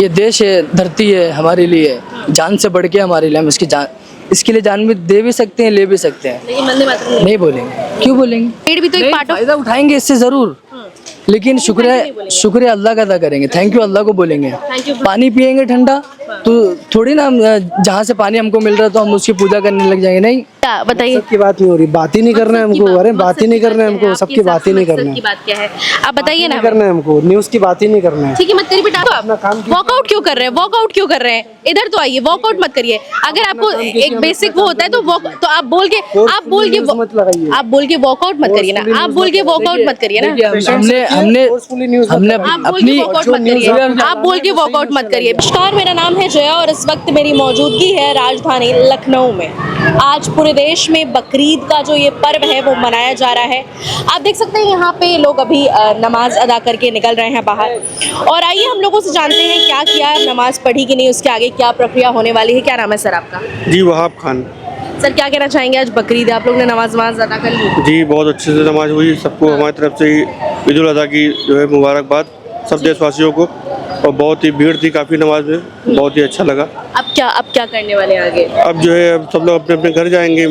ये देश है, धरती है हमारे लिए, जान से बढ़ के हमारे लिए, हम इसके लिए जान भी दे भी सकते हैं, ले भी सकते हैं। लेकिन वंदे मातरम नहीं बोलेंगे, क्यों बोलेंगे? पेड़ भी तो एक पार्ट ऑफ फायदा उठाएंगे इससे जरूर, लेकिन शुक्रिया अल्लाह का अदा करेंगे, थैंक यू अल्लाह को बोलेंगे। Thank you. पानी पियेंगे ठंडा तो थोड़ी ना हम जहाँ से पानी हमको मिल रहा है तो हम उसकी पूजा करने लग जाएंगे, नहीं। क्या बताइए, सबकी बात नहीं हो रही, बात ही नहीं करना है हमको। अरे बात ही नहीं करना है हमको, सबकी बात ही नहीं करना की है, बात क्या है आप बताइए ना। करना है हमको, न्यूज़ की बात ही नहीं करना है। ठीक है, मत करिए बेटा। आप वॉकआउट क्यों कर रहे हैं? वॉकआउट क्यों कर रहे हैं? इधर तो आइए, वॉकआउट मत करिए। अगर आपको एक बेसिक वो होता है तो आप बोल के मत लगाइए, आप बोल के वॉकआउट मत करिए ना, आप बोल के वॉकआउट मत करिए ना, हमने आप बोल के वॉकआउट मत करिए, आप बोल के वॉकआउट मत करिए। नमस्कार, मेरा नाम है जया और इस वक्त मेरी मौजूदगी है राजधानी लखनऊ में। आज पूरे देश में बकरीद का जो ये पर्व है वो मनाया जा रहा है। आप देख सकते हैं यहाँ पे लोग अभी नमाज अदा करके निकल रहे हैं बाहर। और आइए हम लोगों से जानते हैं क्या किया, नमाज पढ़ी कि नहीं, उसके आगे क्या प्रक्रिया होने वाली है। क्या नाम है सर आपका? जी वहाब खान। सर क्या कहना चाहेंगे, आज बकरीद है, आप लोग ने नमाज अदा कर ली? जी बहुत अच्छे से नमाज हुई, सबको हमारी तरफ से ईद उल अज़हा की जो है मुबारकबाद सब देशवासियों को। और बहुत ही भीड़ थी काफ़ी नमाज में, बहुत ही अच्छा लगा। अब क्या करने वाले हैं आगे? अब जो है अब सब लोग अपने अपने घर जाएंगे,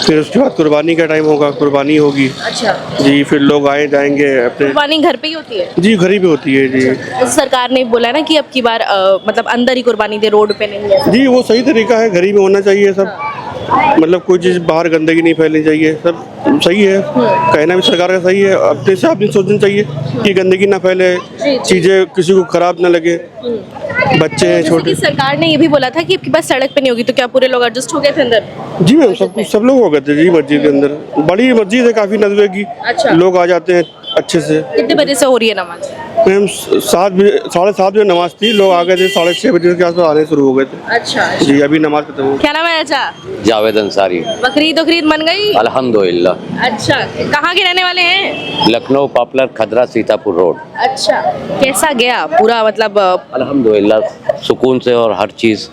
फिर उसके बाद कुर्बानी का टाइम होगा, कुर्बानी होगी। अच्छा जी, फिर लोग आए जाएंगे अपने। कुर्बानी घर पे ही होती है? जी घर ही पे होती है जी। सरकार ने बोला ना कि अब की बार मतलब अंदर ही कुर्बानी दे, रोड पे नहीं है। जी वो सही तरीका है, घर ही में होना चाहिए सब। मतलब कोई चीज़ बाहर गंदगी नहीं फैलनी चाहिए, सब सही है। कहना भी सरकार का सही है, अपने से आपने सोचना चाहिए कि गंदगी ना फैले, चीज़ें किसी को खराब ना लगे, बच्चे हैं छोटे। सरकार ने ये भी बोला था कि आपके पास सड़क पे नहीं होगी, तो क्या पूरे लोग एडजस्ट हो गए थे अंदर? जी मैम, सब लोग हो गए थे जी मस्जिद के अंदर। बड़ी मस्जिद है, काफ़ी नस्बे की। अच्छा। लोग आ जाते हैं अच्छे से। कितने बजे से हो रही है नमाज? मैम 7 बजे 7:30 बजे नमाज थी, लोग आ गए थे 6:30 बजे के आसपास आने शुरू हो गए थे। अच्छा जी अभी नमाज खत्म हो। क्या नाम है? अच्छा जावेद अंसारी। बकरीद मन गई? अल्हम्दुलिल्लाह। अच्छा, कहाँ के रहने वाले हैं? Lucknow popular Khadra Sitapur road. अच्छा, कैसा गया पूरा मतलब? अल्हम्दुलिल्लाह सुकून से, और हर चीज़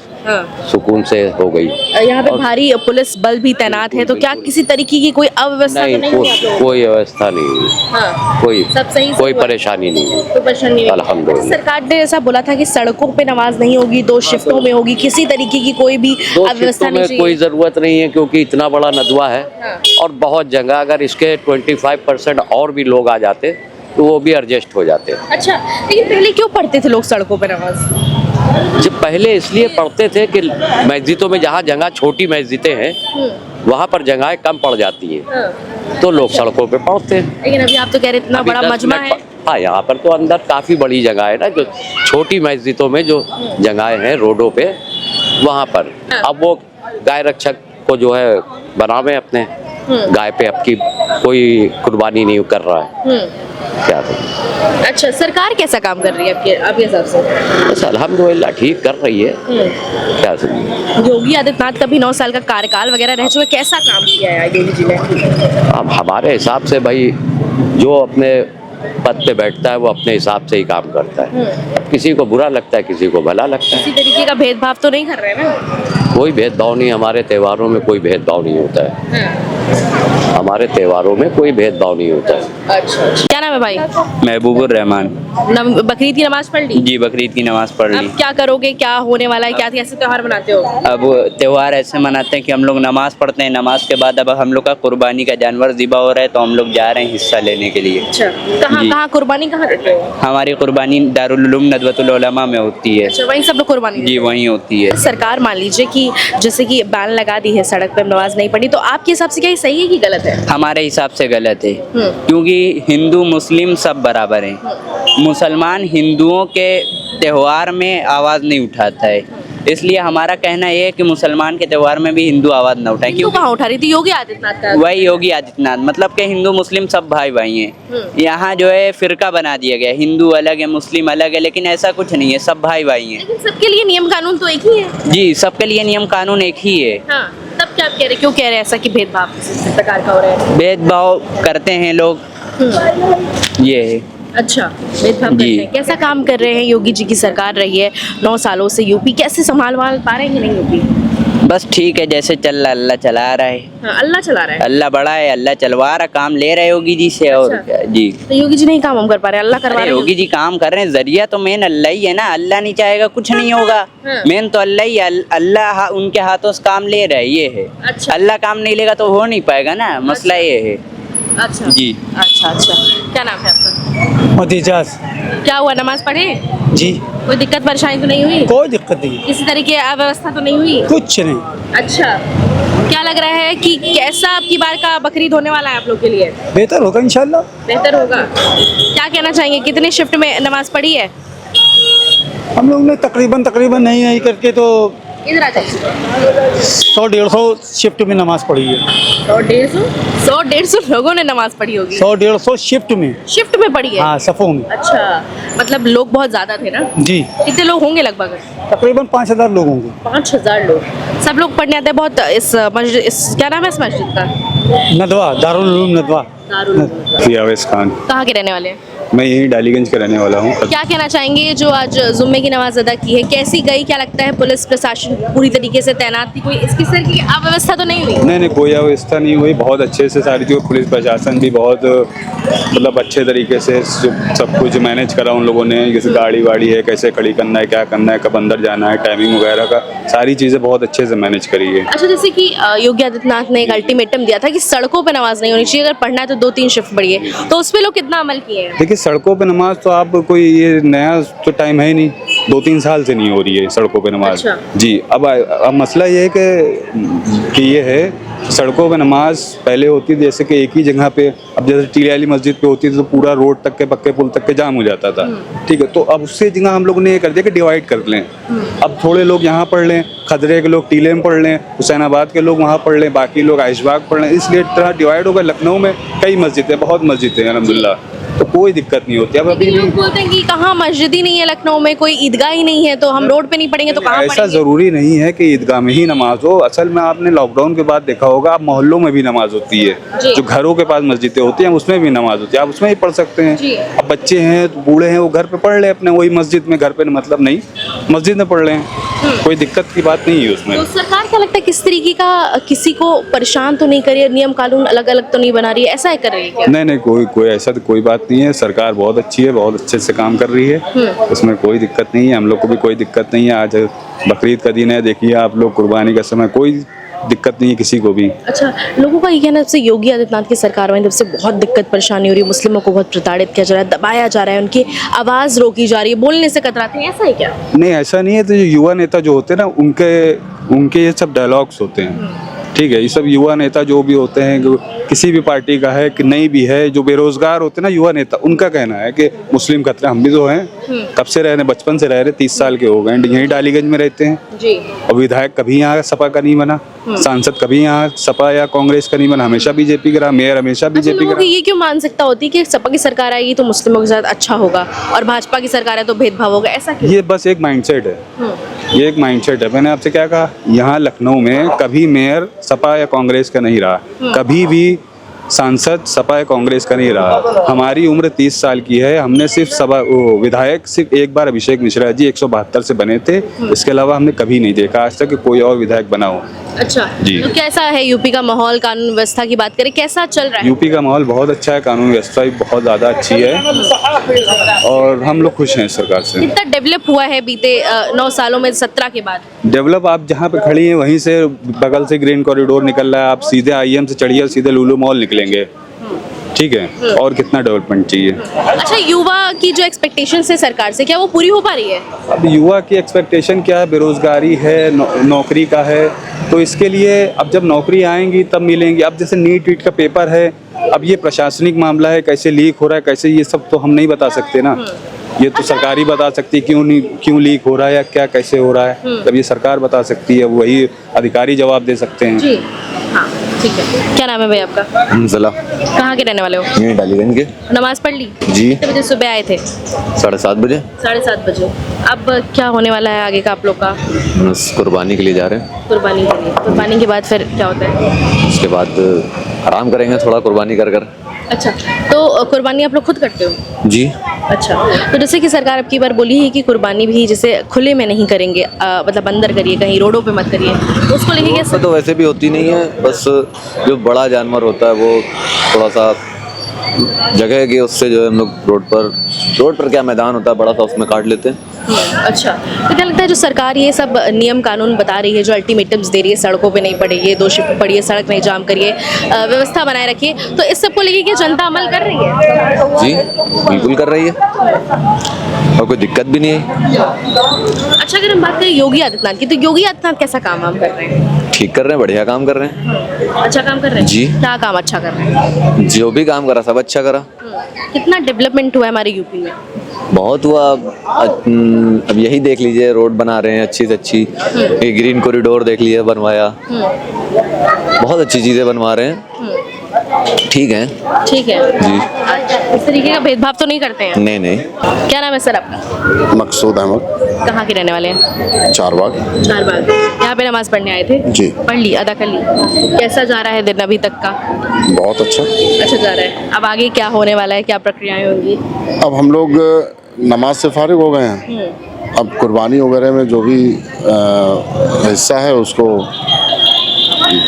सुकून से हो गई। यहाँ पे भारी पुलिस बल भी तैनात है, तो क्या किसी तरीके की कोई अव्यवस्था तो नहीं हुई आप लोगों को? कोई व्यवस्था नहीं हुई, हाँ, कोई सब सही से कोई हुआ? परेशानी नहीं हुई। कोई परेशानी नहीं हुई? अल्हम्दुलिल्लाह। सरकार ने ऐसा बोला था कि सड़कों पे नमाज नहीं होगी, 2 शिफ्टों में होगी, किसी तरीके की कोई भी दो अव्यवस्था शिफ्टों नहीं में चाहिए। कोई ज़रूरत नहीं है, क्योंकि इतना बड़ा नदवा है। हाँ। और बहुत जगह अगर इसके 25% और भी लोग आ जाते तो वो भी एडजस्ट हो जाते। अच्छा, लेकिन पहले क्यों पढ़ते थे लोग सड़कों पे नमाज? जब पहले इसलिए पढ़ते थे कि मस्जिदों में जहाँ जगह छोटी मस्जिदें हैं वहाँ पर जगहें कम पड़ जाती हैं, तो लोग सड़कों पे पढ़ते हैं। लेकिन अभी आप तो कह रहे इतना अभी बड़ा 10 मजमा मिनट है। हाँ, यहाँ पर तो अंदर काफ़ी बड़ी जगह है ना, जो छोटी मस्जिदों में जो जगहें हैं रोडों पे, वहाँ पर अब वो गाय रक्षक को जो है बनावे अपने गाय पे, अब की कोई कुर्बानी नहीं कर रहा है। क्या करें? अच्छा, सरकार कैसा काम कर रही है आपके हिसाब से? बस अल्हम्दुलिल्लाह ठीक कर रही है। क्या समझे, योगी आदित्यनाथ का भी 9 साल का कार्यकाल वगैरह रह चुका, कैसा काम किया है योगी जी ने? अब हमारे हिसाब से भाई जो अपने पद पे बैठता है वो अपने हिसाब से ही काम करता है। अब किसी को बुरा लगता है, किसी को भला लगता है। किसी तरीके का भेदभाव तो नहीं कर रहे हैं ना? कोई भेदभाव नहीं, हमारे त्योहारों में कोई भेदभाव नहीं होता है। हमारे त्योहारों में कोई भेदभाव नहीं होता है। अच्छा, क्या नाम है भाई? महबूबुर रहमान। बकरीद की नमाज पढ़ ली? जी बकरीद की नमाज पढ़ ली। अब क्या करोगे, क्या होने वाला है, क्या कैसे त्योहार मनाते हो? अब त्योहार ऐसे मनाते हैं कि हम लोग नमाज पढ़ते हैं, नमाज के बाद अब हम लोग का कुर्बानी का जानवर ज़िबा हो रहा है, तो हम लोग जा रहे हैं हिस्सा लेने के लिए। अच्छा, कहाँ कुर्बानी कहाँ देते हो? हमारी कुर्बानी दारुल उलूम नदवतुल उलमा में होती है। अच्छा, वहीं सब लोग कुर्बानी जी वहीं होती है। सरकार मान लीजिए कि जैसे कि बैन लगा दी है, सड़क पर नमाज नहीं पढ़ी, तो आपके हिसाब से क्या ये सही है कि गलत है? हमारे हिसाब से गलत है, क्योंकि हिंदू मुस्लिम सब बराबर हैं। मुसलमान हिंदुओं के त्यौहार में आवाज़ नहीं उठाता है, इसलिए हमारा कहना यह है कि मुसलमान के त्यौहार में भी हिंदू आवाज़ न उठाए। क्यों कहाँ उठा रही थी? योगी आदित्यनाथ का। वही योगी आदित्यनाथ, मतलब कि हिंदू मुस्लिम सब भाई भाई हैं। यहाँ जो है फिरका बना दिया गया, हिंदू अलग है मुस्लिम अलग है, लेकिन ऐसा कुछ नहीं है, सब भाई भाई हैं। लेकिन सबके लिए नियम कानून तो एक ही है। जी सबके लिए नियम कानून एक ही है। हाँ, तब क्या आप कह रहे, क्यों कह रहे हैं ऐसा कि भेदभाव किसी प्रकार का हो रहा है? भेदभाव करते हैं लोग, ये है। अच्छा, भेदभाव करते हैं। कैसा काम कर रहे हैं? योगी जी की सरकार रही है 9 सालों से, यूपी कैसे संभाल पा रहे हैं कि नहीं यूपी? बस ठीक है, जैसे चल रहा अल्लाह चला रहा है। हाँ, अल्लाह चला रहा है। अल्लाह बड़ा है, अल्लाह चलवा रहा, काम ले रहे योगी जी से। और अच्छा। क्या जी। तो योगी जी नहीं काम हम कर पा रहे, अल्लाह करवा अरे रहे हैं। योगी जी काम कर रहे हैं, जरिया तो मेन अल्लाह ही है ना। अल्लाह नहीं चाहेगा कुछ नहीं होगा। हाँ। मेन तो अल्लाह ही है। अल्लाह उनके हाथों से काम ले रहा है, ये है। अच्छा। अल्लाह काम नहीं लेगा तो हो नहीं पाएगा ना, मसला ये है अच्छा जी। अच्छा अच्छा, क्या नाम है आपका? एजाज क्या हुआ, नमाज पढ़े? जी, कोई दिक्कत परेशानी तो नहीं हुई? कोई दिक्कत नहीं, किसी तरह की अव्यवस्था तो नहीं हुई? कुछ नहीं, अच्छा, क्या लग रहा है कि कैसा आपकी बार का बकरीद होने वाला है आप लोग के लिए? बेहतर होगा इंशाल्लाह। बेहतर होगा। क्या कहना चाहेंगे, कितने शिफ्ट में नमाज पढ़ी है? हम लोग ने तकरीबन नहीं करके तो इधर आ जाइए। 100-150 शिफ्ट में नमाज पढ़ी है। 100-150 लोगों ने नमाज पढ़ी होगी। 100-150 शिफ्ट में, शिफ्ट में पढ़ी है? हाँ, सफ़ों में। अच्छा, मतलब लोग बहुत ज्यादा थे ना? जी, कितने लोग होंगे लगभग? तकरीबन 5000 लोग होंगे। 5000 लोग। सब लोग पढ़ने आते हैं बहुत। इस मस्जिद, इस क्या नाम है इस मस्जिद का? नदवा, दारुल उलूम नदवा। फियावेज खान। कहाँ के रहने वाले हैं? मैं यही डालीगंज का रहने वाला हूँ। क्या कहना चाहेंगे, जो आज जुम्मे की नमाज अदा की है, कैसी गई? क्या लगता है पुलिस प्रशासन पूरी तरीके से तैनात थी? कोई इसकी तरह की अव्यवस्था तो नहीं हुई? नहीं, कोई अव्यवस्था नहीं हुई, बहुत अच्छे से सारी जो पुलिस प्रशासन भी बहुत मतलब अच्छे तरीके से सब कुछ मैनेज करा उन लोगों ने। जैसे गाड़ी वाड़ी है, कैसे खड़ी करना है, क्या करना है, कब अंदर जाना है, टाइमिंग वगैरह का सारी चीज़ें बहुत अच्छे से मैनेज करी है। अच्छा, जैसे कि योगी आदित्यनाथ ने एक अल्टीमेटम दिया था कि सड़कों पे नमाज नहीं होनी चाहिए, अगर पढ़ना है तो 2-3 शिफ्ट पढ़िए, तो उस पे लोग कितना अमल किए हैं? देखिए, सड़कों पे नमाज तो आप कोई ये नया तो टाइम है नहीं, 2-3 साल से नहीं हो रही है सड़कों पे नमाज। अच्छा। जी, अब मसला ये है कि ये है सड़कों पे नमाज पहले होती थी जैसे कि एक ही जगह पे। अब जैसे टीले वाली मस्जिद पे होती थी तो पूरा रोड तक के पक्के पुल तक के जाम हो जाता था। ठीक है, तो अब उससे जगह हम लोग ने ये कर दिया कि डिवाइड कर लें। अब थोड़े लोग यहाँ पढ़ लें, खदरे के लोग टीले में पढ़ लें, हुसैनाबाद के लोग वहाँ पढ़ लें, बाकी लोग आइशबाग पढ़ लें, इसलिए तरह डिवाइड होगा। लखनऊ में कई मस्जिदें, बहुत मस्जिदें हैं अल्हम्दुलिल्लाह, तो कोई दिक्कत नहीं होती। अब अभी लोग बोलते हैं कि कहाँ मस्जिद ही नहीं है लखनऊ में, कोई ईदगाह ही नहीं है, तो हम रोड पे नहीं पढ़ेंगे तो कहाँ ऐसा पढ़ेंगे? ज़रूरी नहीं है कि ईदगाह में ही नमाज हो। असल में आपने लॉकडाउन के बाद देखा होगा, आप मोहल्लों में भी नमाज होती है। जी। जो घरों के पास मस्जिदें होती हैं उसमें भी नमाज होती है, आप उसमें ही पढ़ सकते जी। हैं। अब बच्चे हैं तो बूढ़े हैं, वो घर पे पढ़ लें अपने, वही मस्जिद में, घर पे मतलब नहीं, मस्जिद में पढ़ लें, कोई दिक्कत की बात नहीं है उसमें। तो सरकार क्या लगता है किस तरीके का किसी को परेशान तो नहीं कर रही है, नियम कानून अलग अलग तो नहीं बना रही है, ऐसा है कर रही है क्या? नहीं, कोई ऐसा तो कोई बात नहीं है। सरकार बहुत अच्छी है, बहुत अच्छे से काम कर रही है, उसमें कोई दिक्कत नहीं है। हम लोग को भी कोई दिक्कत नहीं है। आज बकरीद का दिन है, देखिए आप लोग, कुर्बानी का समय, कोई दिक्कत नहीं है किसी को भी। अच्छा, लोगों का ये कहना है जब से योगी आदित्यनाथ की सरकार बनी तब से बहुत दिक्कत परेशानी हो रही है, मुस्लिमों को बहुत प्रताड़ित किया जा रहा है, दबाया जा रहा है, उनकी आवाज़ रोकी जा रही है, बोलने से कतराते हैं, ऐसा है क्या? नहीं, ऐसा नहीं है। तो जो युवा नेता जो होते हैं ना, उनके ये सब डायलॉग्स होते हैं। ठीक है, ये सब युवा नेता जो भी होते हैं, किसी भी पार्टी का है कि नहीं भी है, जो बेरोजगार होते हैं ना युवा नेता, उनका कहना है कि मुस्लिम खतरा। हम भी तो हैं, तब से रह रहे, बचपन से रह रहे, 30 साल के हो गए, यहीं डालीगंज में रहते हैं। जी। और विधायक कभी यहाँ सपा का नहीं बना, सांसद कभी यहाँ सपा या कांग्रेस का नहीं बना, हमेशा बीजेपी का रहा, मेयर हमेशा अच्छा, बीजेपी लोगों का की रहा। ये क्यों मानसिकता होती है कि सपा की सरकार आएगी तो मुस्लिमों के साथ अच्छा होगा और भाजपा की सरकार है तो भेदभाव होगा, ऐसा क्यों? ये बस एक माइंडसेट है, ये एक माइंडसेट है। मैंने आपसे क्या कहा, यहाँ लखनऊ में कभी मेयर सपा या कांग्रेस का नहीं रहा, कभी भी सांसद सपा या कांग्रेस का नहीं रहा। हमारी उम्र 30 साल की है, हमने सिर्फ विधायक सिर्फ एक बार अभिषेक मिश्रा जी 172 से बने थे, इसके अलावा हमने कभी नहीं देखा आज तक कि कोई और विधायक बना हो। अच्छा जी। तो कैसा है यूपी का माहौल, कानून व्यवस्था की बात करें, कैसा चल रहा है? यूपी का माहौल बहुत अच्छा है, कानून व्यवस्था भी बहुत ज़्यादा अच्छी है और हम लोग खुश हैं सरकार से। कितना डेवलप हुआ है बीते 9 सालों में, 17 के बाद? डेवलप, आप जहाँ पे खड़ी हैं वहीं से बगल से ग्रीन कॉरिडोर निकल रहा है, आप सीधे IM से चढ़िए और सीधे लुलु मॉल निकलेंगे। ठीक है, और कितना डेवलपमेंट चाहिए। अच्छा, युवा की जो एक्सपेक्टेशंस है सरकार से, क्या वो पूरी हो पा रही है? अब युवा की एक्सपेक्टेशन क्या है, बेरोजगारी है, नौकरी का है, तो इसके लिए अब जब नौकरी आएंगी तब मिलेंगी। अब जैसे नीट का पेपर है, अब ये प्रशासनिक मामला है, कैसे लीक हो रहा है, कैसे, ये सब तो हम नहीं बता सकते ना, ये तो सरकार ही बता सकती है क्यों लीक हो रहा है या क्या कैसे हो रहा है, तब ये सरकार बता सकती है, वही अधिकारी जवाब दे सकते हैं। जी हाँ, ठीक है। क्या नाम है भाई आपका? हमजला, कहाँ के रहने वाले हो? यहीं डालीगंज के। नमाज पढ़ ली? जी। कितने बजे सुबह आए थे? 7:30 बजे। 7:30 बजे। अब क्या होने वाला है आगे का आप लोग का? बस कुर्बानी के लिए जा रहे हैं, कुर्बानी के लिए। कुर्बानी के बाद फिर क्या होता है? उसके बाद आराम करेंगे थोड़ा कुर्बानी कर कर। अच्छा, तो कुर्बानी आप लोग खुद करते हो? जी। अच्छा, तो जैसे कि सरकार अब की बार बोली है कि कुर्बानी भी जैसे खुले में नहीं करेंगे, मतलब अंदर करिए, कहीं रोडों पे मत करिए, तो उसको लेके ऐसा कैसे? तो वैसे भी होती नहीं है, बस जो बड़ा जानवर होता है वो थोड़ा सा जगह की उससे जो है हम लोग रोड पर क्या मैदान होता है बड़ा सा, उसमें काट लेते हैं। अच्छा, तो क्या लगता है जो सरकार ये सब नियम कानून बता रही है, जो अल्टीमेटम्स दे रही है, सड़कों पे नहीं पड़िए, 2 शिफ्ट पड़िए, सड़क नहीं जाम करिए, व्यवस्था बनाए रखिए, तो इस सब को लेके क्या जनता अमल कर रही है? जी बिल्कुल कर रही है और कोई दिक्कत भी नहीं है। अच्छा, अगर हम बात करें योगी आदित्यनाथ की, तो योगी आदित्यनाथ कैसा काम वाम कर रहे हैं? ठीक कर रहे हैं, बढ़िया काम कर रहे हैं। अच्छा काम कर रहे हैं? जी। क्या काम अच्छा कर रहे हैं? जो भी काम करा सब अच्छा करा। कितना डेवलपमेंट हुआ है हमारे यूपी में? बहुत हुआ। अब यही देख लीजिए, रोड बना रहे हैं अच्छी से अच्छी, ये ग्रीन कॉरिडोर देख लीजिए बनवाया, बहुत अच्छी चीज़ें बनवा रहे हैं। ठीक है। ठीक है जी। अच्छा, इस तरीके का भेदभाव तो नहीं करते हैं? नहीं नहीं। क्या नाम है सर आपका? मकसूद अहमद, कहाँ के रहने वाले हैं? चारबाग। चारबाग। यहाँ पे नमाज पढ़ने आए थे? जी। पढ़ ली, अदा कर ली। कैसा जा रहा है दिन अभी तक का? बहुत अच्छा। अच्छा जा रहा है। अब आगे क्या होने वाला है, क्या प्रक्रियाएं होंगी? अब हम लोग नमाज से फारिग हो गए हैं, अब कुर्बानी वगैरह में जो भी हिस्सा है उसको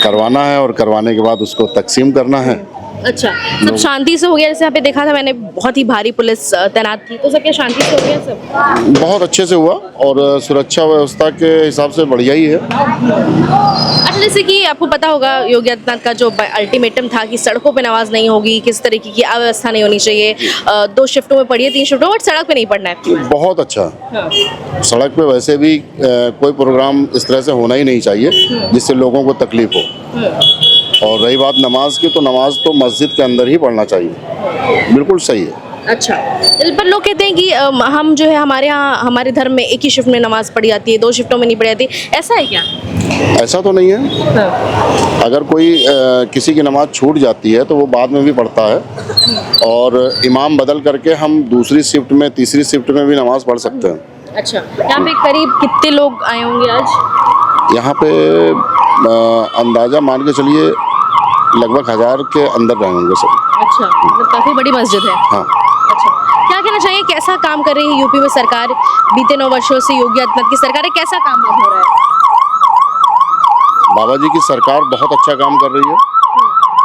करवाना है और करवाने के बाद उसको तकसीम करना है। अच्छा, सब शांति से हो गया? जैसे यहाँ पे देखा था मैंने, बहुत ही भारी पुलिस तैनात थी, तो सब क्या शांति से हो गया सब? बहुत अच्छे से हुआ और सुरक्षा व्यवस्था के हिसाब से बढ़िया ही है। अच्छा, जैसे कि आपको पता होगा योगी आदित्यनाथ का जो अल्टीमेटम था कि सड़कों पे नमाज नहीं होगी, किस तरीके की अव्यवस्था नहीं होनी चाहिए, 2 शिफ्टों में पढ़िए, 3 शिफ्टों में, बट सड़क पे नहीं पढ़ना है। बहुत अच्छा। सड़क पे वैसे भी कोई प्रोग्राम इस तरह से होना ही नहीं चाहिए जिससे लोगों को तकलीफ हो। और रही बात नमाज की, तो नमाज तो मस्जिद के अंदर ही पढ़ना चाहिए। बिल्कुल सही है। अच्छा, पर लोग कहते हैं कि हम जो है हमारे यहाँ हमारे धर्म में एक ही शिफ्ट में नमाज पढ़ी जाती है, 2 शिफ्टों में नहीं पढ़ी जाती, ऐसा है क्या? ऐसा तो नहीं है। अगर कोई किसी की नमाज छूट जाती है तो वो बाद में भी पढ़ता है और इमाम बदल करके हम दूसरी शिफ्ट में, तीसरी शिफ्ट में भी नमाज पढ़ सकते हैं। अच्छा, यहाँ पे करीब कितने लोग आए होंगे आज? यहाँ पे अंदाजा मान के चलिए लगभग 1000 के अंदर रहेंगे सब। अच्छा, मतलब काफी बड़ी मस्जिद है। हाँ। अच्छा, क्या कहना चाहिए, कैसा काम कर रही है यूपी में सरकार? बीते 9 वर्षों से योगी आदित्यनाथ की सरकार है, कैसा काम हो रहा है? बाबा जी की सरकार बहुत अच्छा काम कर रही है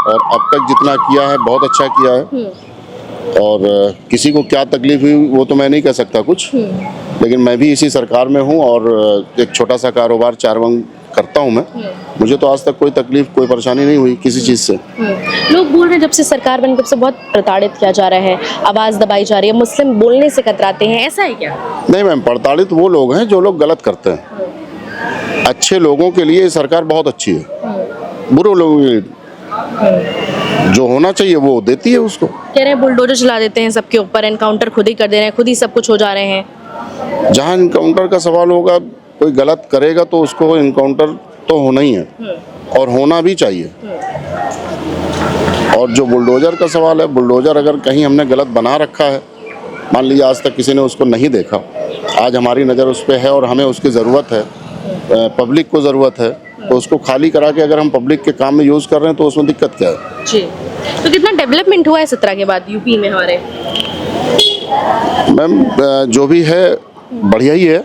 और अब तक जितना किया है बहुत अच्छा किया है। और किसी को क्या तकलीफ हुई वो तो मैं नहीं कह सकता कुछ, लेकिन मैं भी इसी सरकार में हूँ और एक छोटा सा कारोबार चारवंग करता हूँ मैं। मुझे तो आज तक कोई तकलीफ, कोई परेशानी नहीं हुई किसी चीज़ से। लोग बोल रहे हैं जब से सरकार बनी तब से बहुत प्रताड़ित किया जा रहा है, आवाज़ दबाई जा रही है, मुस्लिम बोलने से कतराते हैं, ऐसा है क्या? नहीं मैम, प्रताड़ित वो लोग हैं जो लोग गलत करते हैं। अच्छे लोगों के लिए सरकार बहुत अच्छी है, बुरे लोगों के लिए जो होना चाहिए वो देती है उसको। कह रहे हैं बुलडोजर चला देते हैं सबके ऊपर, एनकाउंटर खुद ही कर दे रहे हैं, खुद ही सब कुछ हो जा रहे हैं। जहाँ इनकाउंटर का सवाल होगा, कोई गलत करेगा तो उसको इनकाउंटर तो होना ही है और होना भी चाहिए। और जो बुलडोजर का सवाल है, बुलडोजर अगर कहीं हमने गलत बना रखा है, मान लीजिए आज तक किसी ने उसको नहीं देखा, आज हमारी नज़र उस पर है और हमें उसकी ज़रूरत है, पब्लिक को ज़रूरत है, तो उसको खाली करा के अगर हम पब्लिक के काम में यूज़ कर रहे हैं तो उसमें दिक्कत क्या है? जी, तो कितना डेवलपमेंट हुआ है 17 के बाद यूपी में हमारे? मैम जो भी है बढ़िया ही है।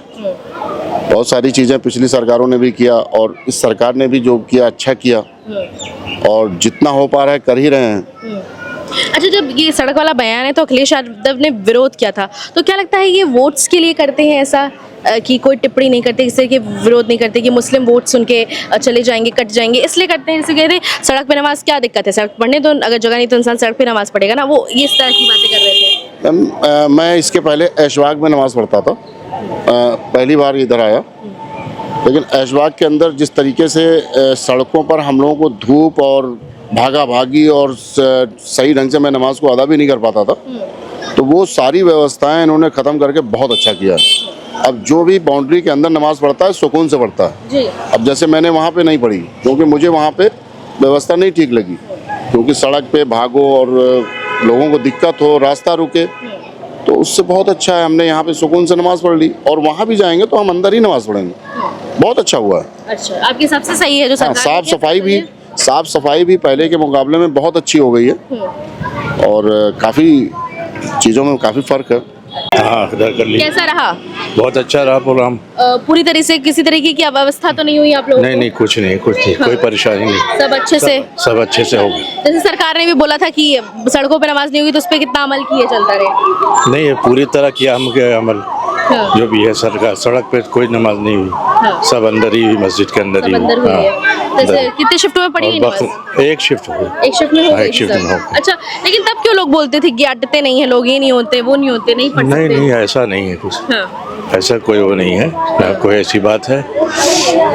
बहुत सारी चीज़ें पिछली सरकारों ने भी किया और इस सरकार ने भी जो किया अच्छा किया और जितना हो पा रहा है कर ही रहे हैं। अच्छा, जब ये सड़क वाला बयान है तो अखिलेश यादव ने विरोध किया था, तो क्या लगता है ये वोट्स के लिए करते हैं ऐसा, कि कोई टिप्पणी नहीं करते, इससे कि विरोध नहीं करते कि मुस्लिम वोट सुन के चले जाएंगे, कट जाएंगे, इसलिए करते हैं? जैसे कहते हैं सड़क पे नमाज क्या दिक्कत है, सड़क पढ़ने तो, अगर जगह नहीं तो इंसान सड़क पे नमाज पढ़ेगा ना, वो ये इस तरह की बातें कर रहे थे। मैं इसके पहले ऐशबाग में नमाज पढ़ता था, पहली बार इधर आया, लेकिन ऐशबाग के अंदर जिस तरीके से सड़कों पर हम लोगों को धूप और भागा भागी और सही ढंग से मैं नमाज को अदा भी नहीं कर पाता था, तो वो सारी व्यवस्थाएं इन्होंने ख़त्म करके बहुत अच्छा किया है। अब जो भी बाउंड्री के अंदर नमाज पढ़ता है सुकून से पढ़ता है जी। अब जैसे मैंने वहाँ पे नहीं पढ़ी क्योंकि मुझे वहाँ पे व्यवस्था नहीं ठीक लगी, क्योंकि सड़क पे भागो और लोगों को दिक्कत हो, रास्ता रुके, तो उससे बहुत अच्छा है हमने यहाँ पे सुकून से नमाज पढ़ ली। और वहाँ भी जाएंगे तो हम अंदर ही नमाज पढ़ेंगे, बहुत अच्छा हुआ है। अच्छा, आपके हिसाब से सही है जो सरकार साफ सफाई भी पहले के मुकाबले में बहुत अच्छी हो गई है। और काफ़ी चीज़ों में काफ़ी फ़र्क है। हाँ इधर कर ली, कैसा रहा? बहुत अच्छा रहा प्रोग्राम। पूरी तरह से किसी तरीके की अव्यवस्था तो नहीं हुई आप लोगों नहीं को? नहीं कुछ नहीं कोई परेशानी नहीं, सब अच्छे से? सब अच्छे से हो गया। जैसे सरकार ने भी बोला था कि सड़कों पे नमाज नहीं होगी तो उस पर कितना अमल किए चलता रहे? नहीं ये पूरी तरह किया हम के अमल, जो भी है सरकार, सड़क पे कोई नमाज नहीं हुई, सब अंदर ही हुई, मस्जिद के अंदर ही सब अंदर हुई है। हाँ, जैसे अंदर। कितने शिफ्ट में पड़ी और हुई नमाज? एक शिफ्ट हुई, एक शिफ्ट में हो हाँ, गई एक शिफ्ट सब? में हो गई। अच्छा, लेकिन तब क्यों लोग बोलते थे कि अटते नहीं है लोग, ये नहीं होते, वो नहीं होते, नहीं पढ़ नहीं सकते? नहीं ऐसा नहीं है कुछ, हाँ। ऐसा कोई वो नहीं है, ना कोई ऐसी बात है।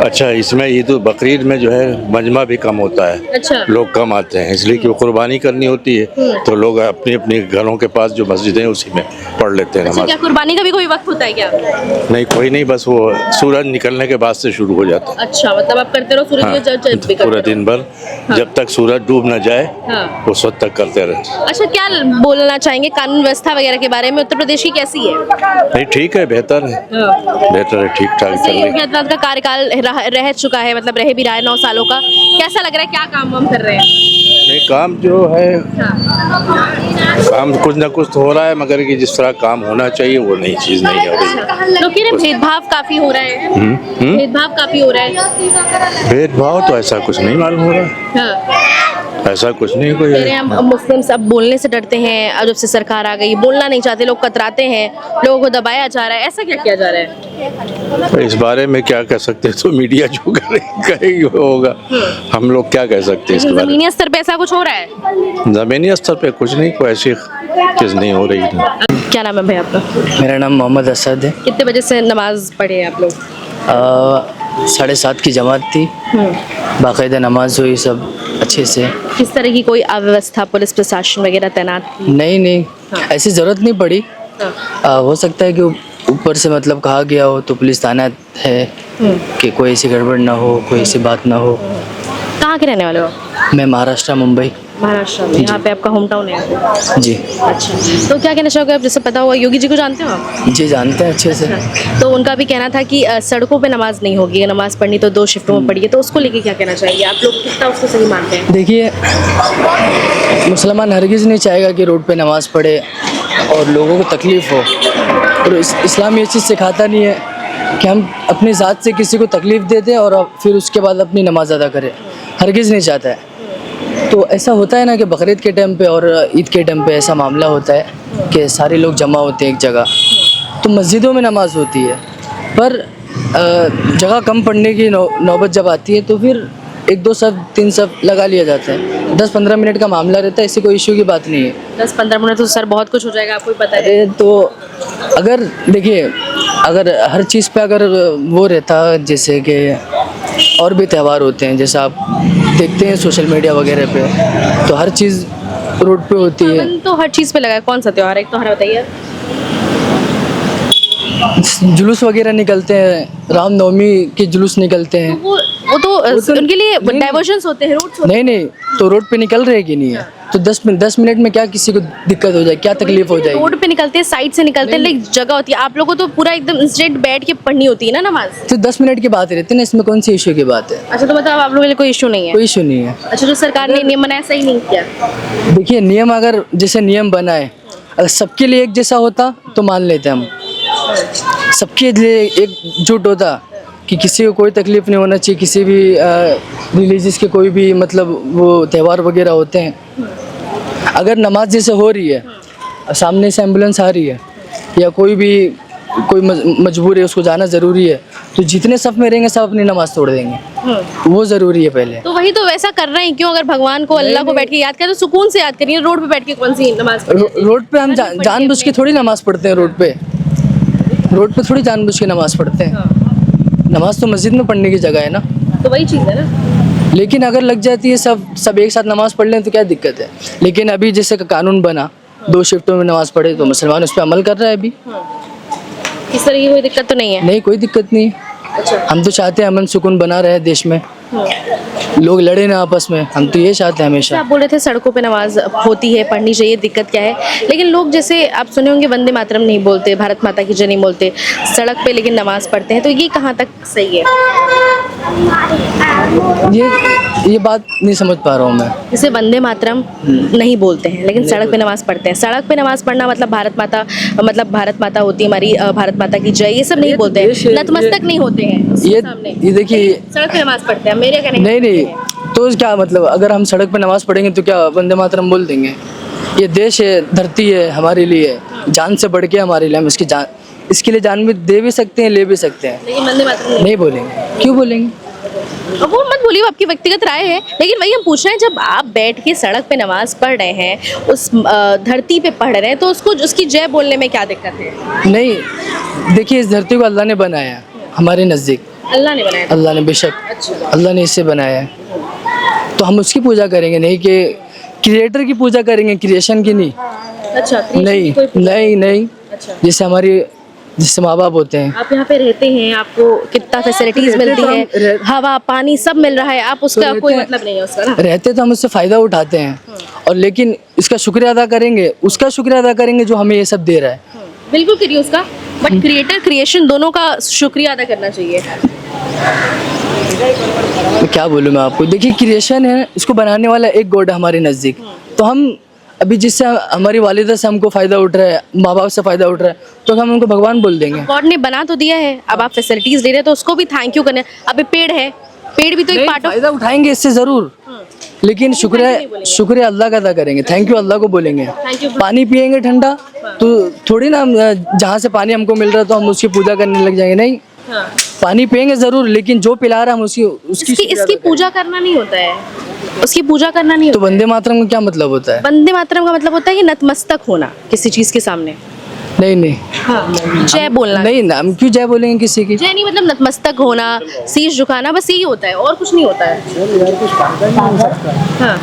अच्छा इसमें ईद उल बकरीद में जो है मजमा भी कम होता है, अच्छा। लोग कम आते हैं, इसलिए कि वो कुर्बानी करनी होती है, तो लोग अपनी अपनी घरों के पास जो मस्जिद है उसी में पढ़ लेते हैं अच्छा, नमाज। क्या कुर्बानी का भी कोई वक्त होता है क्या? नहीं कोई नहीं, बस वो सूरज निकलने के बाद से शुरू हो जाता है। अच्छा, मतलब आप करते रहो सूरज हाँ, में जब भी करते पूरा रहो। दिन भर जब तक सूरज डूब न जाए हाँ। उस वक्त तक करते रहे। अच्छा, क्या बोलना चाहेंगे कानून व्यवस्था वगैरह के बारे में? उत्तर प्रदेश की कैसी है? नहीं ठीक है, बेहतर है, बेहतर है, ठीक ठाक चल जैसे रही योगी है। आदित्यनाथ का कार्यकाल रह चुका है, मतलब रह भी रहा है 9 सालों का, कैसा लग रहा है, क्या काम वाम कर रहे हैं? नहीं काम जो है, काम कुछ ना कुछ तो हो रहा है, मगर कि जिस तरह काम होना चाहिए वो नई चीज नहीं हो रही। लोग कह रहे हैं भेदभाव काफी हो रहा है, भेदभाव काफी हो रहा है। भेदभाव तो ऐसा कुछ नहीं मालूम हो रहा, हाँ। ऐसा कुछ नहीं कोई कह रहे हैं हम मुस्लिम्स अब बोलने से डरते हैं, अब जब से सरकार आ गई बोलना नहीं चाहते, लोग कतराते हैं, लोगों को दबाया जा रहा है, ऐसा क्या किया जा रहा है? तो इस बारे में क्या कह सकते हैं, तो मीडिया जो करेगी होगा, हम लोग क्या कह सकते हैं इसके बारे में। जमीनी स्तर पे ऐसा कुछ हो रहा है? जमीनी स्तर पे कुछ नहीं, कोई ऐसी चीज नहीं हो रही है। क्या नाम है भाई आपका? मेरा नाम मोहम्मद असद है। कितने बजे से नमाज पढ़े हैं आप लोग? 7:30 की जमात थी, बाकायदा नमाज हुई, सब अच्छे से। किस तरह की कोई अव्यवस्था, पुलिस प्रशासन वगैरह तैनात थी? नहीं ऐसी ज़रूरत नहीं पड़ी। हो सकता है कि ऊपर से मतलब कहा गया हो तो पुलिस तैनात है कि कोई ऐसी गड़बड़ ना हो, कोई ऐसी बात ना हो। कहाँ के रहने वाले हो? मैं महाराष्ट्र मुंबई। महाराष्ट्र में, यहाँ पे आपका होम टाउन है? जी। अच्छा, तो क्या कहना चाहोगे आप? जैसे पता होगा योगी जी को जानते हो आप? जी जानते हैं अच्छे से। तो उनका भी कहना था कि सड़कों पे नमाज नहीं होगी, नमाज पढ़नी तो 2 शिफ्टों में पढ़िए, तो उसको लेके क्या कहना चाहिए? आप लोग कितना उसको सही मानते हैं? देखिए, मुसलमान हरगिज़ नहीं चाहेगा कि रोड पे नमाज पढ़े और लोगों को तकलीफ़ हो, और इस्लाम ये चीज़ सिखाता नहीं है कि हम अपनी ज़ात से किसी को तकलीफ़ दे दें और फिर उसके बाद अपनी नमाज अदा करें, हरगिज़ नहीं चाहता है। तो ऐसा होता है ना कि बकरीद के टाइम पे और ईद के टाइम पे ऐसा मामला होता है कि सारे लोग जमा होते हैं एक जगह, तो मस्जिदों में नमाज होती है, पर जगह कम पड़ने की नौबत जब आती है तो फिर 1-2 सब 3 सब लगा लिया जाता है। 10-15 मिनट का मामला रहता है, ऐसी कोई इशू की बात नहीं है। 10-15 मिनट तो सर बहुत कुछ हो जाएगा, आपको ही पता है। अरे तो अगर देखिए, अगर हर चीज़ पे अगर वो रहता, जैसे कि और भी त्यौहार होते हैं, जैसे आप देखते हैं सोशल मीडिया वगैरह पे, तो हर चीज़ रोड पे होती है। पाबंद तो हर चीज़ पे लगा है। कौन सा त्योहार है? एक त्योहार बताइए। जुलूस वगैरह निकलते हैं, रामनवमी के जुलूस निकलते हैं। वो तो उनके लिए डाइवर्जन्स होते हैं, रूट्स होते नहीं तो रोड पे निकल रहे कि नहीं है, तो 10 मिनट में क्या किसी को दिक्कत हो जाए, क्या तकलीफ हो हैं। जाएगी? रोड पे निकलते हैं, साइड से निकलते हैं, लेकिन जगह होती है। आप लोगों को तो पूरा एकदम इंस्टेंट बैठ के पढ़नी होती है ना नमाज। तो 10 मिनट की बात रहती है ना, इसमें कौन सी इशू की बात है? अच्छा, तो मतलब आप लोगों के लिए कोई इशू नहीं है? कोई इशू नहीं है। अच्छा, जो सरकार ने नियम बनाया सही नहीं किया? देखिए, नियम अगर जैसे नियम बना है, अगर सबके लिए एक जैसा होता तो मान लेते हम, सबके लिए एकजुट होता कि किसी को कोई तकलीफ़ नहीं होना चाहिए, किसी भी रिलीजियस के कोई भी मतलब वो त्यौहार वगैरह होते हैं, अगर नमाज जैसे हो रही है, सामने से एम्बुलेंस आ रही है या कोई मजबूर है, उसको जाना ज़रूरी है, तो जितने सफ़ में रहेंगे सब अपनी नमाज तोड़ देंगे, वो ज़रूरी है पहले। तो वही तो वैसा कर रहे हैं क्यों? अगर भगवान को, अल्लाह को बैठ के याद करें तो सुकून से याद करिए। रोड पे बैठ के कौन सी नमाज पढ़ी जाती है? रोड पे हम जानबूझ के थोड़ी नमाज पढ़ते हैं, रोड पे थोड़ी जानबूझ के नमाज पढ़ते हैं। नमाज तो मस्जिद में पढ़ने की जगह है ना, तो वही चीज़ है ना। लेकिन अगर लग जाती है सब एक साथ नमाज पढ़ लें तो क्या दिक्कत है? लेकिन अभी जैसे कानून बना 2 शिफ्टों में नमाज पढ़े, तो मुसलमान उस पर अमल कर रहा है अभी। इस तरह की कोई दिक्कत तो नहीं है? नहीं, कोई दिक्कत नहीं है। हम तो चाहते हैं अमन सुकून बना रहे देश में। लोग लड़े ना आपस में, हम तो ये चाहते हैं आप हमेशा। बोल रहे थे सड़कों पे नमाज होती है, पढ़नी चाहिए, दिक्कत क्या है? लेकिन लोग जैसे आप सुने होंगे वंदे मातरम नहीं बोलते, भारत माता की जय नहीं बोलते सड़क पे, लेकिन नमाज पढ़ते हैं, तो ये कहाँ तक सही है? ये बात नहीं समझ पा रहा हूँ मैं। जैसे वंदे मातरम नहीं बोलते हैं लेकिन सड़क पे नमाज पढ़ते हैं, सड़क पे नमाज पढ़ना मतलब भारत माता होती है हमारी, भारत माता की जय, ये सब नहीं बोलते हैं, नतमस्तक नहीं होते हैं उसके सामने। ये देखिए, सड़क पे नमाज पढ़ते हैं, मेरे कहने नहीं तो क्या मतलब, अगर हम सड़क पे नमाज पढ़ेंगे तो क्या वंदे मातरम बोल देंगे? ये देश है, धरती है हमारे लिए, जान से बढ़ के हमारे लिए, हम इसके लिए जान भी दे भी सकते हैं, ले भी सकते हैं, लेकिन वंदे मातरम नहीं बोलेंगे। क्यों बोलेंगे? अब वो मत बोलिए, वो आपकी व्यक्तिगत राय है, लेकिन वही हम पूछ रहे हैं, जब आप बैठ के सड़क पे नमाज पढ़ रहे हैं, उस धरती पे पढ़ रहे हैं, तो उसकी जय बोलने में क्या दिक्कत है? नहीं, देखिए इस धरती को अल्लाह ने बनाया हमारे नज़दीक, अल्लाह ने बनाया। अल्लाह ने, बेशक अल्लाह ने इसे बनाया है, तो हम उसकी पूजा करेंगे, नहीं कि क्रिएटर की पूजा करेंगे, क्रिएशन की नहीं। अच्छा, नहीं, अच्छा, जिससे माँ बाप होते हैं। आप यहाँ पे रहते हैं, आपको कितना फैसिलिटीज मिलती है, हवा पानी सब मिल रहा है, आप उसका कोई मतलब नहीं है उसका ना? रहते तो हम उससे फ़ायदा उठाते हैं, और लेकिन इसका शुक्रिया अदा करेंगे, उसका शुक्रिया अदा करेंगे जो हमें ये सब दे रहा है। बिल्कुल करिए उसका, बट क्रिएटर क्रिएशन दोनों का शुक्रिया अदा करना चाहिए। क्या बोलूँ मैं आपको, देखिए क्रिएशन है, इसको बनाने वाला एक गॉड है हमारे नज़दीक, तो हम अभी जिससे हमारी वालिदा से हमको फ़ायदा उठ रहा है, माँ बाप से फ़ायदा उठ रहा है, तो हम उनको भगवान बोल देंगे। गॉड ने बना तो दिया है, अब आप फैसिलिटीज दे रहे हैं तो उसको भी थैंक यू करना है। अब पेड़ है, पेड़ भी तो एक पार्ट ऑफ, फ़ायदा उठाएंगे इससे ज़रूर, लेकिन शुक्रिया अल्लाह का अदा करेंगे, थैंक यू अल्लाह को बोलेंगे। पानी पियेंगे ठंडा, तो थोड़ी ना जहाँ से पानी हमको मिल रहा है तो हम उसकी पूजा करने लग जाएंगे, नहीं। पानी पियेंगे ज़रूर, लेकिन जो पिला रहा है हम उसकी पूजा करना नहीं होता है, उसकी पूजा करना नहीं तो होता। वंदे मातरम का क्या मतलब होता है? वंदे मातरम का मतलब होता है कि नतमस्तक होना किसी चीज के सामने। नहीं, हाँ, जय बोलना नहीं ना, हम क्यों जय बोलेंगे किसी की? जय नहीं मतलब नतमस्तक होना, शीश झुकाना, बस यही होता है और कुछ नहीं होता है। हाँ,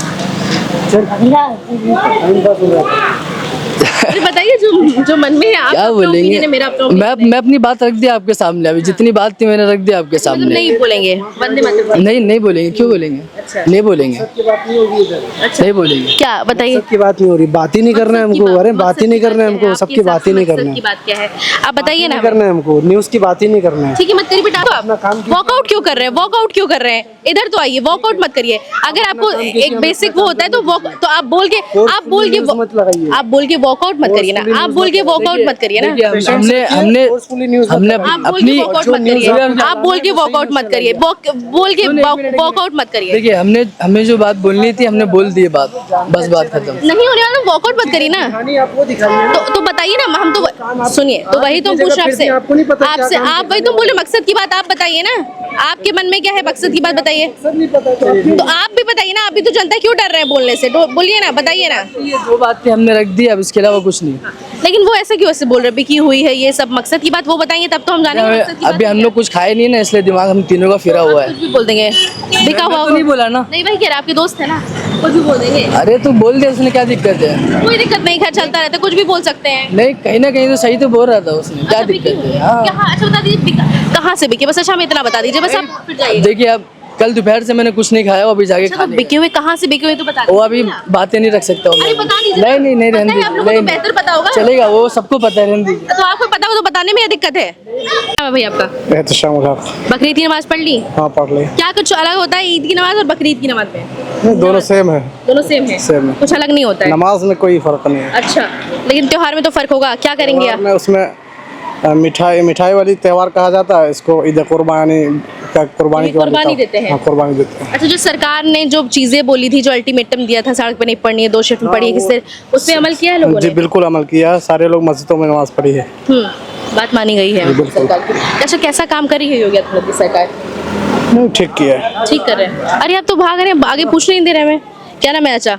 अरे बताइए जो मन में है, आप क्या अपना बोलेंगे? opinion है, मेरा अपना opinion है। मैं अपनी बात रख दी आपके सामने, अभी जितनी बात थी मैंने रख दी आपके मतलब सामने। नहीं बोलेंगे वंदे मातरम? नहीं बोलेंगे, क्यों बोलेंगे? अच्छा। नहीं बोलेंगे, अच्छा, नहीं बोलेंगे। क्या बताइए? सबकी बात नहीं हो रही, बात ही नहीं करना है हमको, अरे बात ही नहीं करना है हमको, सबकी बात ही नहीं करना की है, बात क्या है आप बताइए ना? करना है हमको, न्यूज़ की बात ही नहीं करना है। ठीक है, मत करिए बेटा, आप वॉकआउट क्यों कर रहे हैं? वॉकआउट क्यों कर रहे हैं? इधर तो आइए, वॉकआउट मत करिए। अगर आपको एक बेसिक वो होता है तो आप बोल के वॉकआउट मत करिए ना, आप बोल के वॉकआउट मत करिए ना, हमने आप बोल अपनी के वॉकआउट मत करिए, आप बोल के वॉकआउट मत करिए, बोल के वॉकआउट मत करिए। देखिए, हमें जो बात बोलनी थी हमने बोल दी, बात बस, बात खत्म। नहीं होने वाला, वॉकआउट मत करिए ना, तो बताइए ना, हम तो सुनिए, तो वही तुम पूछ आपसे, आप वही तुम बोले मकसद की बात आप बताइए ना, आपके मन में क्या है मकसद की बात बताइए, तो आप भी बताइए ना, आप भी तो जनता क्यों डर रहे हैं बोलने से, तो बोलिए ना, बताइए ना। ये दो बातें हमने रख दी, अब इसके अलावा कुछ नहीं। लेकिन वो ऐसे क्यों ऐसे बोल रहे, बिकी हुई है ये सब, मकसद की बात वो बताएंगे तब तो हम जानेंगे मकसद की बात अभी हम क्या लोग कुछ खाए नहीं ना, इसलिए दिमाग हम तीनों का फिरा हुआ है। है। कुछ भी बोल देंगे, बिका हुआ तो नहीं बोला ना। नहीं भाई, कह रहे आपके दोस्त है ना, कुछ भी बोल देंगे। अरे तो बोल दे, उसने क्या दिक्कत है? कोई दिक्कत नहीं, घर चलता रहता है, कुछ भी बोल सकते हैं। नहीं, कहीं ना कहीं तो सही तो बोल रहा था उसने, क्या दिक्कत है? हाँ, अच्छा बता दीजिए कहाँ से बिके, बस अच्छा हमें इतना बता दीजिए, बस आप फिर जाइए। देखिए, अब कल दोपहर से मैंने कुछ नहीं खाया, वो अभी जाके अच्छा, खा तो बिके हुए कहाँ से बिके हुए तो बता वो दीजिए अभी ना। बातें नहीं रख सकता हूँ अरे मैं। बता दीजिए, नहीं रहने पता है, आप लोगों को तो बेहतर पता होगा, चलेगा, वो सबको पता है, रहने दीजिए। तो आपको पता हो तो बताने में क्या दिक्कत है? क्या है भाई आपका? बकरीद की नमाज पढ़ ली? हाँ, पढ़ ली। क्या कुछ अलग होता है ईद की नमाज और बकरीद की नमाज में? दोनों सेम है, दोनों सेम है, कुछ अलग नहीं होता है नमाज में कोई फर्क नहीं है। अच्छा, लेकिन त्योहार में तो फर्क होगा, क्या करेंगे आप? उसमें मिठाई वाली त्यौहार कहा जाता है इसको, ईद कुर्बानी देते हैं। हाँ, कुर्बानी देते हैं। अच्छा, जो सरकार ने जो चीजें बोली थी, जो अल्टीमेटम दिया था, सड़क पे नहीं पढ़नी है, 2 शिफ्ट में पढ़ी है, किससे उस पे अमल किया है लोगों ने? जी बिल्कुल अमल किया, सारे लोग मस्जिदों में नमाज पढ़ी है। बात मानी गई है सरकार की। अच्छा, कैसा काम कर रही है योगी आदित्यनाथ की सरकार? नहीं, ठीक किया है। ठीक कर रहे हैं। अरे आप तो भाग रहे हैं, आगे पूछने नहीं दे रहे हमें। क्या नाम है अच्छा?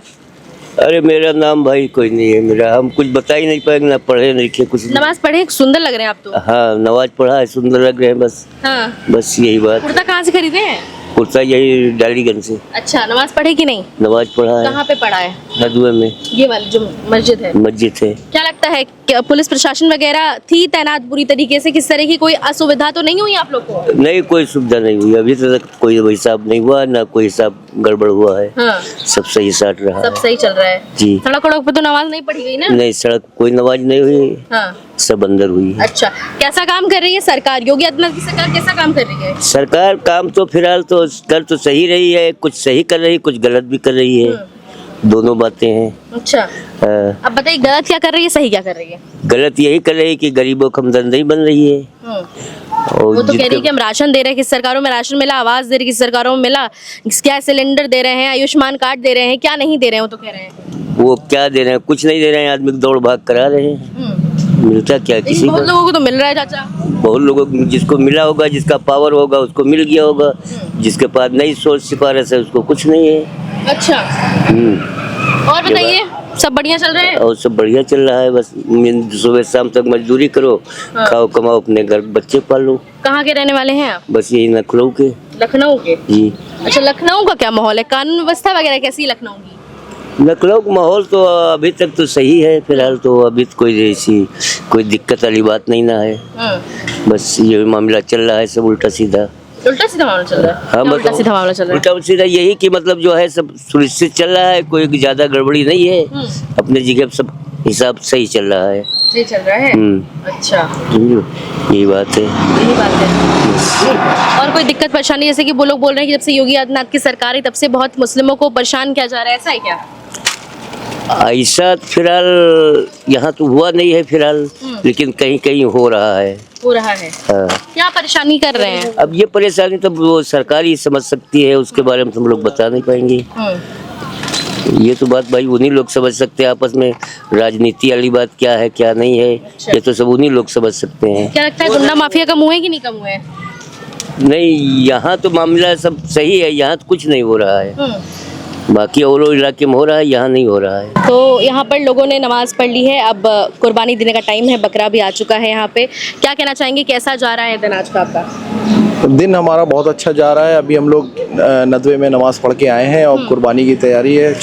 अरे मेरा नाम भाई कोई नहीं है, मेरा हम कुछ बता ही नहीं पाएंगे, ना पढ़े नहीं लिखे कुछ। नमाज पढ़े, सुंदर लग रहे हैं आप तो। हाँ, नमाज पढ़ा है, सुंदर लग रहे हैं, बस। हाँ, बस यही बात। कुर्ता कहाँ से खरीदे हैं? कुर्ता यही डालीगंज से। अच्छा, नमाज पढ़े कि नहीं? नमाज पढ़ा है। कहाँ पे पढ़ा है? हरदुआ में। ये वाली जो मस्जिद है? मस्जिद है। क्या लगता है कि पुलिस प्रशासन वगैरह थी तैनात पूरी तरीके से? किस तरह की कोई असुविधा तो नहीं हुई आप लोग को? नहीं, कोई सुविधा नहीं हुई अभी तक। कोई हिसाब नहीं हुआ, ना कोई हिसाब गड़बड़ हुआ है। हाँ। सब सही साट रहा सब सही चल रहा है जी। सड़क वड़क पे तो नमाज नहीं पढ़ी गई ना? नहीं, सड़क कोई नमाज नहीं हुई। हाँ। सब अंदर हुई है। अच्छा, कैसा काम कर रही है सरकार? योगी आदित्यनाथ की सरकार कैसा काम कर रही है? सरकार काम तो फिलहाल तो कर तो सही रही है, कुछ सही कर रही, कुछ गलत भी कर रही है। दोनों बातें हैं। अच्छा, अब बताइए गलत क्या कर रही है, सही क्या कर रही है? गलत यही कर रही है कि गरीबों को हमदर्दी बन रही है। और वो तो कह रही है कि हम राशन दे रहे हैं, किस सरकारों में राशन मिला, आवास दे रही है, किस सरकारों में मिला, गैस सिलेंडर दे रहे हैं, आयुष्मान कार्ड दे रहे हैं, क्या नहीं दे रहे हैं वो तो कह रहे हैं। वो क्या दे रहे हैं? कुछ नहीं दे रहे हैं, आदमी को दौड़ भाग करा रहे हैं। मिलता क्या किसी को? बहुत लोगों को तो मिल रहा है चाचा। बहुत लोगों को, जिसको मिला होगा, जिसका पावर होगा उसको मिल गया होगा, जिसके पास नई सोच सिफारिश है उसको कुछ नहीं है। अच्छा, और बताइए सब बढ़िया चल रहा है? और सब बढ़िया चल रहा है। बस सुबह शाम तक मजदूरी करो, खाओ कमाओ, अपने घर बच्चे पालो। कहाँ के रहने वाले हैं आप? बस यही लखनऊ के। लखनऊ के जी। अच्छा, लखनऊ का क्या माहौल है? कानून व्यवस्था वगैरह कैसी है लखनऊ की? लखनऊ का माहौल तो अभी तक तो सही है। फिलहाल तो अभी कोई ऐसी कोई दिक्कत वाली बात नहीं ना है। बस ये मामला चल रहा है सब उल्टा सीधा। उल्टा सीधा मामला चल रहा है? हाँ, क्या उल्टा सीधा मामला चल रहा है? उल्टा सीधा यही कि मतलब जो है सब सुनिश्चित चल रहा है, कोई ज्यादा गड़बड़ी नहीं है। अपने जगह सब हिसाब सही चल रहा है। सही चल रहा है। अच्छा, यही बात है। यही बात है। और कोई दिक्कत परेशानी, जैसे कि वो लोग बोल रहे हैं कि जब से योगी आदित्यनाथ की सरकार है तब से बहुत मुस्लिमों को परेशान किया जा रहा है, ऐसा है क्या? ऐसा फिलहाल यहाँ तो हुआ नहीं है फिलहाल, लेकिन कहीं कहीं हो रहा है। हो रहा है। हाँ। क्या परेशानी कर रहे हैं? अब ये परेशानी तो वो सरकार ही समझ सकती है, उसके बारे में हम लोग बता नहीं पाएंगे। ये तो बात भाई उन्हीं लोग समझ सकते हैं आपस में। राजनीति वाली बात क्या है क्या नहीं है, ये तो सब उन्हीं लोग समझ सकते हैं। क्या लगता है गुंडा माफिया कम हुए कि नहीं कम हुए? नहीं, यहाँ तो मामला सब सही है, यहाँ तो कुछ नहीं हो रहा है। बाकी और इलाके में हो रहा है, यहाँ नहीं हो रहा है। तो यहाँ पर लोगों ने नमाज पढ़ ली है, अब कुर्बानी देने का टाइम है, बकरा भी आ चुका है यहाँ पे। क्या कहना चाहेंगे, कैसा जा रहा है दिन आज का आपका? दिन हमारा बहुत अच्छा जा रहा है। अभी हम लोग नदवे में नमाज पढ़ के आए हैं और कुर्बानी की तैयारी है।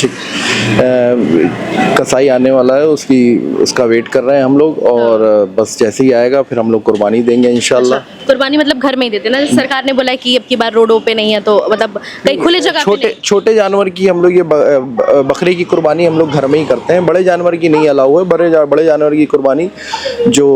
कसाई आने वाला है, उसका वेट कर रहे हैं हम लोग, और बस जैसे ही आएगा फिर हम लोग कुर्बानी देंगे इंशाल्लाह। अच्छा, कुर्बानी मतलब घर में ही देते ना? सरकार ने बोला है कि अब की बार रोडों पे नहीं है, तो मतलब कहीं खुले जगह छोटे जानवर की हम लोग ये बकरे की कुर्बानी हम लोग घर में ही करते हैं। बड़े जानवर की नहीं अलाउ है। बड़े जानवर की कुर्बानी जो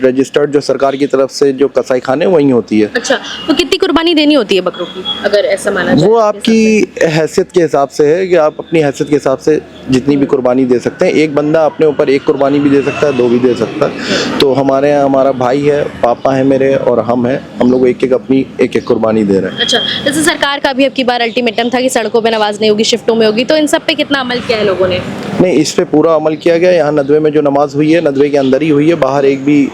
रजिस्टर्ड जो सरकार की तरफ से जो कसाई खाने वहीं होती है। अच्छा, तो कितनी कुर्बानी देनी होती है बकरों की, अगर ऐसा माना जाए? वो आपकी हैसियत के हिसाब से है कि आप अपनी हैसियत के हिसाब से जितनी भी कुर्बानी दे सकते हैं। एक बंदा अपने ऊपर एक कुर्बानी भी दे सकता है, दो भी दे सकता है। तो हमारे यहाँ हमारा भाई है, पापा है मेरे और हम हैं, हम लोग एक एक कुर्बानी दे रहे हैं। अच्छा, जैसे सरकार का भी अब की बार अल्टीमेटम था कि सड़कों पे नमाज नहीं होगी, शिफ्टों में होगी, तो इन सब पे कितना अमल किया है लोगों ने? नहीं, इस पे पूरा अमल किया गया। यहाँ नदवे में जो नमाज हुई है, नदवे के अंदर ही हुई है। बाहर एक भी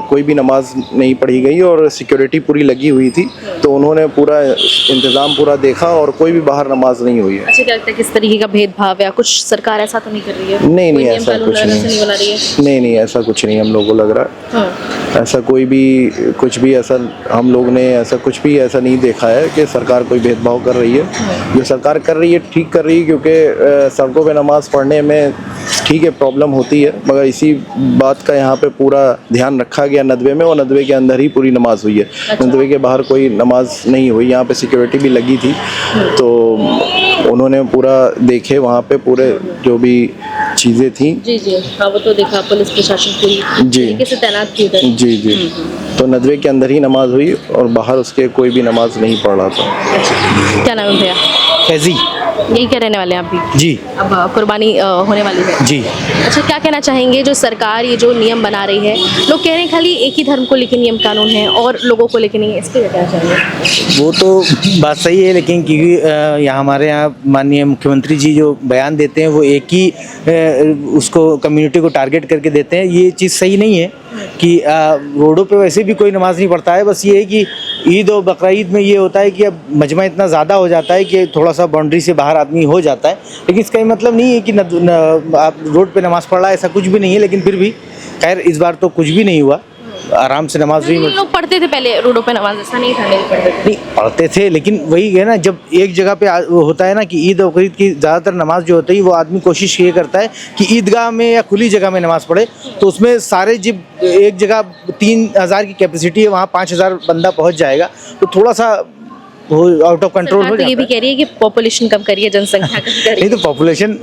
कोई भी नमाज नहीं पढ़ी गई और सिक्योरिटी पूरी लगी हुई थी, तो उन्होंने पूरा इंतज़ाम पूरा देखा और कोई भी बाहर नमाज नहीं हुई है। अच्छा, क्या लगता है किस तरीके का भेदभाव या कुछ सरकार ऐसा तो नहीं कर रही है? नहीं, ऐसा कुछ नहीं। नहीं, ऐसा कुछ नहीं हम लोगों को लग रहा है। ऐसा कोई भी कुछ भी ऐसा हम लोग ने ऐसा कुछ भी ऐसा नहीं देखा है कि सरकार कोई भेदभाव कर रही है। जो सरकार कर रही है ठीक कर रही है, क्योंकि सड़कों पे नमाज पढ़ने में ठीक है प्रॉब्लम होती है, मगर इसी बात का यहाँ पे पूरा ध्यान रखा गया नदवे में, और नदवे के अंदर ही पूरी नमाज हुई है। अच्छा। नदवे के बाहर कोई नमाज नहीं हुई। यहाँ पे सिक्योरिटी भी लगी थी, तो उन्होंने पूरा देखे वहाँ पे पूरे जो भी चीज़ें थी। जी, हाँ, वो तो देखा, पुलिस प्रशासन पूरी तरीके से तैनात की उधर। जी। तो नदवे के अंदर ही नमाज हुई और बाहर उसके कोई भी नमाज नहीं पढ़ रहा था। अच्छा, क्या नाम है भैया? फैजी। यही क्या रहने वाले हैं आप भी? जी। अब कुर्बानी होने वाली है जी। अच्छा, क्या कहना चाहेंगे, जो सरकार ये जो नियम बना रही है, लोग कह रहे हैं खाली एक ही धर्म को लेकर नियम कानून है और लोगों को लेकर नहीं है, इस पर क्या कहना चाहेंगे? वो तो बात सही है, लेकिन क्योंकि यहाँ हमारे यहाँ माननीय मुख्यमंत्री जी जो बयान देते हैं वो एक ही उसको कम्युनिटी को टारगेट करके देते हैं। ये चीज़ सही नहीं है कि रोडों पे वैसे भी कोई नमाज नहीं पढ़ता है। बस ये है कि ईद और बकरा ईद में ये होता है कि अब मजमा इतना ज़्यादा हो जाता है कि थोड़ा सा बाउंड्री से बाहर आदमी हो जाता है, लेकिन इसका मतलब नहीं है कि आप रोड पे नमाज़ पढ़ रहा है, ऐसा कुछ भी नहीं है। लेकिन फिर भी खैर इस बार तो कुछ भी नहीं हुआ, आराम से नमाज हुई। लोग पढ़ते थे पहले रोडों पे नमाज, ऐसा नहीं था नहीं पढ़ते थे। नहीं पढ़ते थे, लेकिन वही है ना, जब एक जगह पे वो होता है ना कि ईद और बकरीद की ज़्यादातर नमाज जो होती है वो आदमी कोशिश ये करता है कि ईदगाह में या खुली जगह में नमाज पढ़े, तो उसमें सारे जब एक जगह 3000 की कैपेसिटी है, वहाँ 5000 बंदा पहुँच जाएगा, तो थोड़ा सा वो आउट ऑफ कंट्रोल हो सरकार तो जाता ये भी है। कह रही है कि पॉपुलेशन कम करिए, जनसंख्या कम करिए। नहीं तो पॉपुलेशन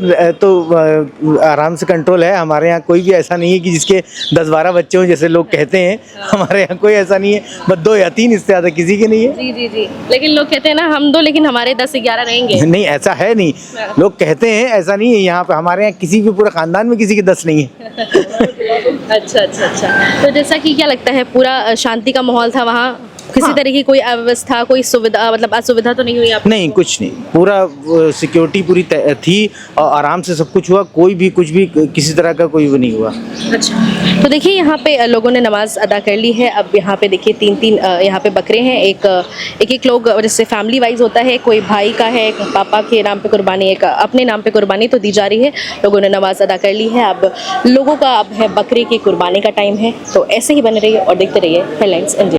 तो आराम से कंट्रोल है। हमारे यहाँ कोई भी ऐसा नहीं है कि जिसके 10-12 बच्चे हों जैसे लोग कहते हैं, हमारे यहाँ कोई ऐसा नहीं है, बस 2 या 3, इससे ज़्यादा किसी के नहीं है। जी जी जी, लेकिन लोग कहते हैं ना हम 2 लेकिन हमारे 10-11 रहेंगे। नहीं ऐसा है नहीं, लोग कहते हैं, ऐसा नहीं है। यहाँ पे हमारे यहाँ किसी भी पूरे खानदान में किसी के 10 नहीं है। अच्छा अच्छा अच्छा, तो जैसा कि क्या लगता है पूरा शांति का माहौल था वहाँ, किसी तरह की कोई अव्यवस्था, कोई सुविधा मतलब असुविधा तो नहीं हुई आपको? नहीं कुछ नहीं, पूरा सिक्योरिटी पूरी थी और आराम से सब कुछ हुआ, कोई भी कुछ भी किसी तरह का कोई वो नहीं हुआ। अच्छा, तो देखिए यहाँ पे लोगों ने नमाज अदा कर ली है। अब यहाँ पे देखिए 3-3 यहाँ पे बकरे हैं, एक लोग जैसे फैमिली वाइज होता है, कोई भाई का है, एक पापा के नाम पे कुर्बानी, एक अपने नाम पे कुर्बानी तो दी जा रही है। लोगों ने नमाज अदा कर ली है, अब लोगों का अब है बकरे की कुर्बानी का टाइम है। तो ऐसे ही बने रहिए और देखते रहिए हेडलाइंस इंडिया।